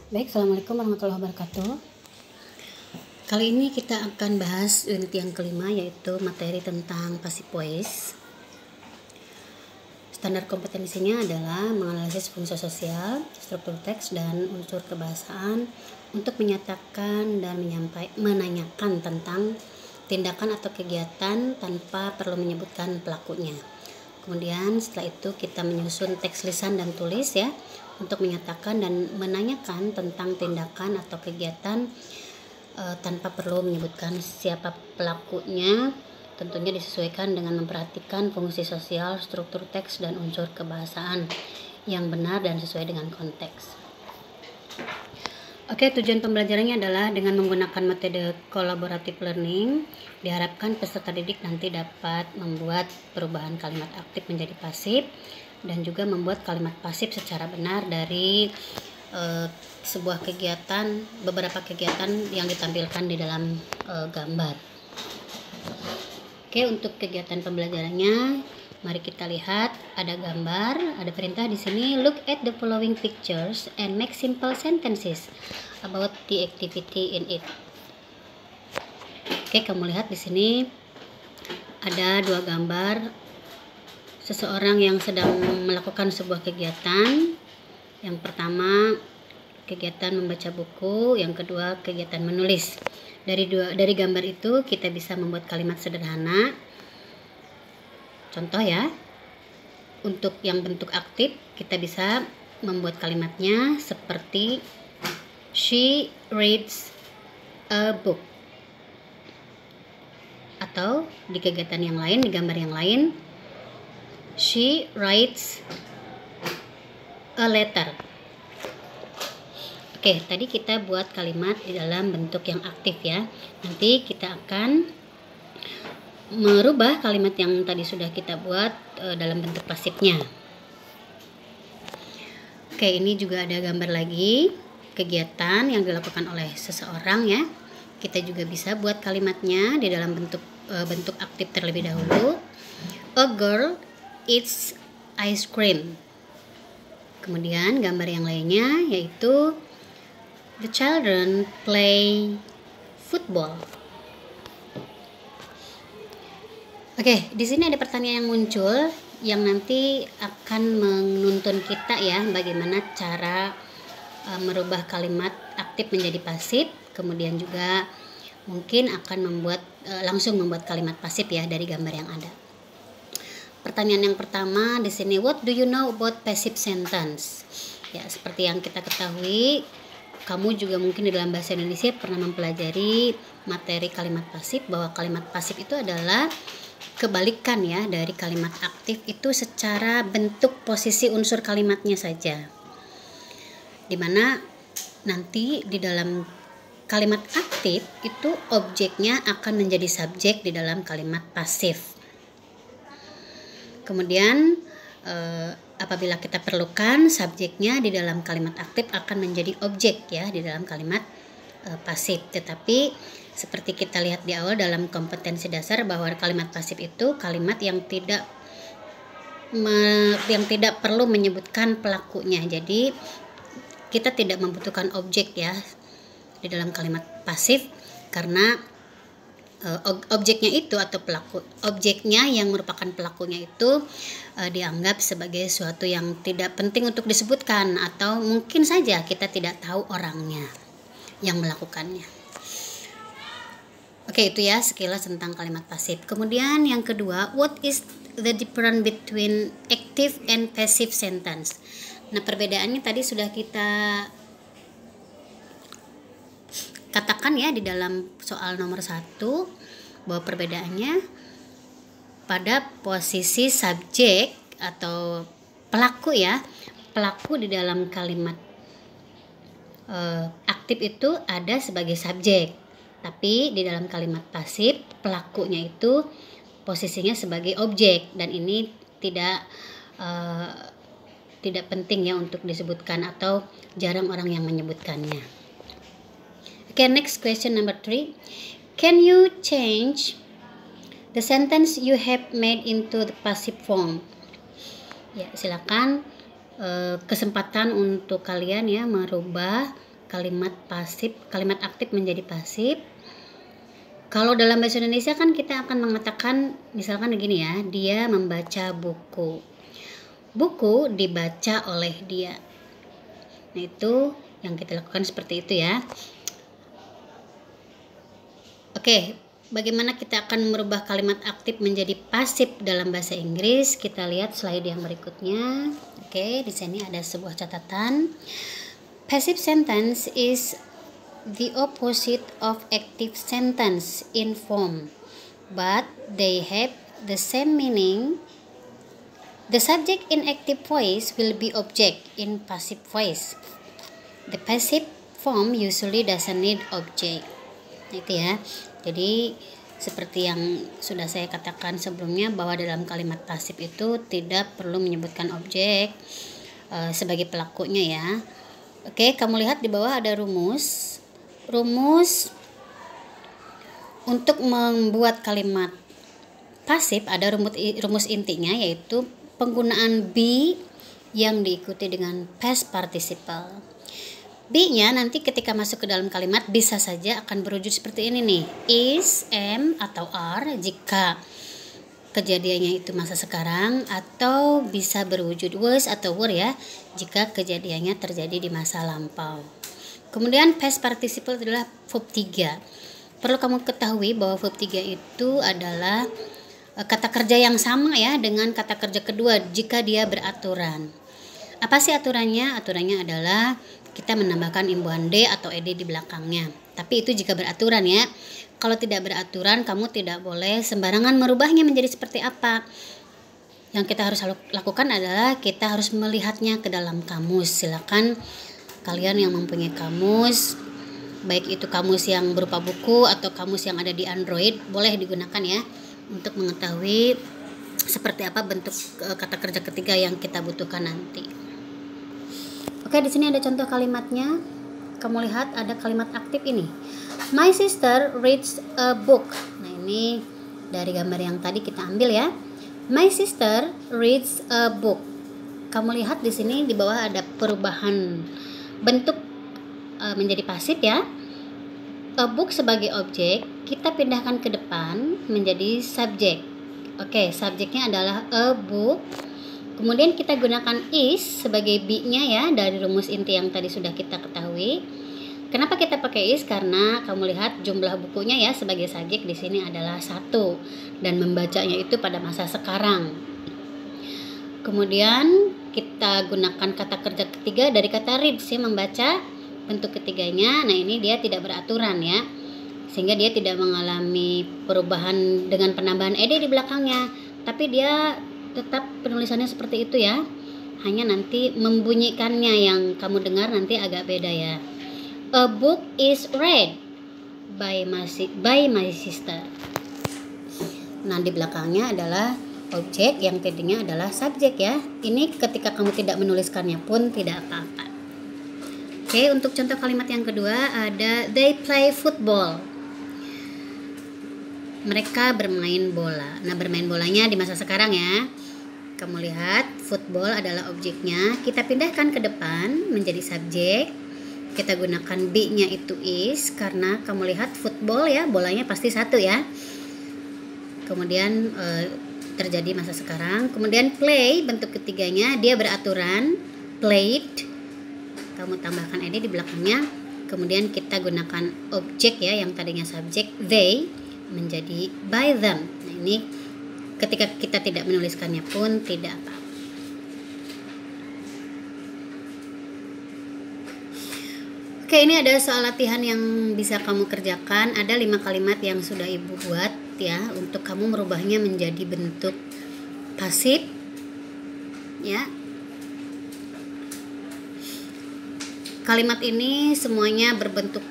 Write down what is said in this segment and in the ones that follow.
Baik, Assalamualaikum warahmatullahi wabarakatuh. Kali ini kita akan bahas unit yang kelima, yaitu materi tentang passive voice. Standar kompetensinya adalah menganalisis fungsi sosial, struktur teks, dan unsur kebahasaan untuk menyatakan dan menanyakan tentang tindakan atau kegiatan tanpa perlu menyebutkan pelakunya. Kemudian setelah itu kita menyusun teks lisan dan tulis ya, untuk menyatakan dan menanyakan tentang tindakan atau kegiatan tanpa perlu menyebutkan siapa pelakunya. Tentunya disesuaikan dengan memperhatikan fungsi sosial, struktur teks, dan unsur kebahasaan yang benar dan sesuai dengan konteks. Oke, tujuan pembelajarannya adalah dengan menggunakan metode collaborative learning, diharapkan peserta didik nanti dapat membuat perubahan kalimat aktif menjadi pasif dan juga membuat kalimat pasif secara benar dari sebuah kegiatan, beberapa kegiatan yang ditampilkan di dalam gambar. Oke, untuk kegiatan pembelajarannya, mari kita lihat, ada gambar, ada perintah di sini. Look at the following pictures and make simple sentences about the activity in it. Oke, kamu lihat di sini ada dua gambar seseorang yang sedang melakukan sebuah kegiatan. Yang pertama kegiatan membaca buku, yang kedua kegiatan menulis. Dari gambar itu kita bisa membuat kalimat sederhana. Contoh ya, untuk yang bentuk aktif kita bisa membuat kalimatnya seperti she reads a book. Atau di kegiatan yang lain, di gambar yang lain, she writes a letter. Oke, tadi kita buat kalimat di dalam bentuk yang aktif ya. Nanti kita akan merubah kalimat yang tadi sudah kita buat dalam bentuk pasifnya. Oke, ini juga ada gambar lagi, kegiatan yang dilakukan oleh seseorang ya. Kita juga bisa buat kalimatnya di dalam bentuk aktif terlebih dahulu. A girl eats ice cream. Kemudian gambar yang lainnya yaitu the children play football. Oke, di sini ada pertanyaan yang muncul yang nanti akan menuntun kita ya, bagaimana cara merubah kalimat aktif menjadi pasif. Kemudian juga mungkin akan langsung membuat kalimat pasif ya dari gambar yang ada. Pertanyaan yang pertama di sini, what do you know about passive sentence? Ya, seperti yang kita ketahui, kamu juga mungkin di dalam bahasa Indonesia pernah mempelajari materi kalimat pasif, bahwa kalimat pasif itu adalah kebalikan ya dari kalimat aktif itu secara bentuk posisi unsur kalimatnya saja. Dimana nanti di dalam kalimat aktif itu objeknya akan menjadi subjek di dalam kalimat pasif. Kemudian apabila kita perlukan, subjeknya di dalam kalimat aktif akan menjadi objek ya di dalam kalimat pasif. Tetapi seperti kita lihat di awal dalam kompetensi dasar, bahwa kalimat pasif itu kalimat yang tidak perlu menyebutkan pelakunya. Jadi kita tidak membutuhkan objek ya di dalam kalimat pasif, karena objeknya itu atau objeknya yang merupakan pelakunya itu dianggap sebagai suatu yang tidak penting untuk disebutkan, atau mungkin saja kita tidak tahu orangnya yang melakukannya. Oke, itu ya sekilas tentang kalimat pasif. Kemudian yang kedua, what is the difference between active and passive sentence? Nah, perbedaannya tadi sudah kita katakan ya di dalam soal nomor 1, bahwa perbedaannya pada posisi subjek atau pelaku ya. Pelaku di dalam kalimat aktif itu ada sebagai subjek, tapi di dalam kalimat pasif pelakunya itu posisinya sebagai objek, dan ini tidak penting ya untuk disebutkan, atau jarang orang yang menyebutkannya. Okay, next question number 3. Can you change the sentence you have made into the passive form? Ya, silakan kesempatan untuk kalian ya merubah kalimat pasif, kalimat aktif menjadi pasif. Kalau dalam bahasa Indonesia kan kita akan mengatakan misalkan begini ya, dia membaca buku. Buku dibaca oleh dia. Nah, itu yang kita lakukan seperti itu ya. Oke, bagaimana kita akan merubah kalimat aktif menjadi pasif dalam bahasa Inggris? Kita lihat slide yang berikutnya. Oke, di sini ada sebuah catatan. Passive sentence is the opposite of active sentence in form, but they have the same meaning. The subject in active voice will be object in passive voice. The passive form usually doesn't need object. Itu ya. Jadi seperti yang sudah saya katakan sebelumnya, bahwa dalam kalimat pasif itu tidak perlu menyebutkan objek sebagai pelakunya ya. Oke, kamu lihat di bawah ada rumus untuk membuat kalimat pasif. Ada rumus intinya, yaitu penggunaan be yang diikuti dengan past participle. Be-nya nanti ketika masuk ke dalam kalimat bisa saja akan berwujud seperti ini nih, is, am, atau are jika kejadiannya itu masa sekarang, atau bisa berwujud was atau were ya jika kejadiannya terjadi di masa lampau. Kemudian past participle adalah verb 3. Perlu kamu ketahui bahwa verb 3 itu adalah kata kerja yang sama ya dengan kata kerja kedua jika dia beraturan. Apa sih aturannya? Aturannya adalah kita menambahkan imbuhan D atau ED di belakangnya. Tapi itu jika beraturan ya. Kalau tidak beraturan, kamu tidak boleh sembarangan merubahnya menjadi seperti apa. Yang kita harus lakukan adalah kita harus melihatnya ke dalam kamus. Silakan kalian yang mempunyai kamus, baik itu kamus yang berupa buku atau kamus yang ada di Android, boleh digunakan ya untuk mengetahui seperti apa bentuk kata kerja ketiga yang kita butuhkan nanti. Oke, di sini ada contoh kalimatnya. Kamu lihat ada kalimat aktif ini. My sister reads a book. Nah, ini dari gambar yang tadi kita ambil ya. My sister reads a book. Kamu lihat di sini di bawah ada perubahan bentuk menjadi pasif ya. A book sebagai objek kita pindahkan ke depan menjadi subjek. Oke, subjeknya adalah a book. Kemudian kita gunakan is sebagai be-nya ya dari rumus inti yang tadi sudah kita ketahui. Kenapa kita pakai is? Karena kamu lihat jumlah bukunya ya sebagai subjek di sini adalah 1 dan membacanya itu pada masa sekarang. Kemudian kita gunakan kata kerja ketiga dari kata read sih, membaca bentuk ketiganya. Nah, ini dia tidak beraturan ya, sehingga dia tidak mengalami perubahan dengan penambahan ed di belakangnya, tapi dia tetap penulisannya seperti itu ya, hanya nanti membunyikannya yang kamu dengar nanti agak beda ya. A book is read by my sister. Nah, di belakangnya adalah objek yang tadinya adalah subjek ya. Ini ketika kamu tidak menuliskannya pun tidak apa-apa. Oke, untuk contoh kalimat yang kedua ada they play football. Mereka bermain bola. Nah, bermain bolanya di masa sekarang ya. Kamu lihat football adalah objeknya. Kita pindahkan ke depan menjadi subjek. Kita gunakan be-nya itu is karena kamu lihat football ya, bolanya pasti 1 ya. Kemudian terjadi masa sekarang. Kemudian play bentuk ketiganya dia beraturan, played, kamu tambahkan ed di belakangnya. Kemudian kita gunakan objek ya yang tadinya subjek they menjadi by them. Nah, ini ketika kita tidak menuliskannya pun tidak apa-apa. Oke, ini ada soal latihan yang bisa kamu kerjakan. Ada 5 kalimat yang sudah ibu buat ya, untuk kamu merubahnya menjadi bentuk pasif ya. Kalimat ini semuanya berbentuk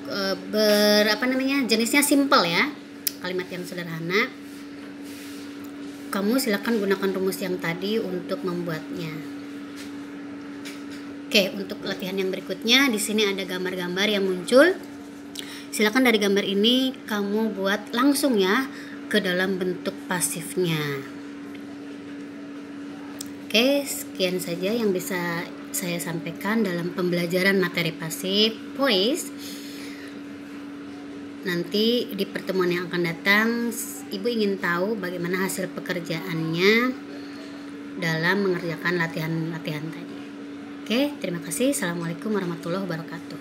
jenisnya simple ya, kalimat yang sederhana. Kamu silakan gunakan rumus yang tadi untuk membuatnya. Oke, untuk latihan yang berikutnya di sini ada gambar-gambar yang muncul. Silakan dari gambar ini kamu buat langsung ya ke dalam bentuk pasifnya. Oke, sekian saja yang bisa saya sampaikan dalam pembelajaran materi pasif voice. Nanti di pertemuan yang akan datang, Ibu ingin tahu bagaimana hasil pekerjaannya dalam mengerjakan latihan-latihan tadi. Oke, terima kasih. Assalamualaikum warahmatullahi wabarakatuh.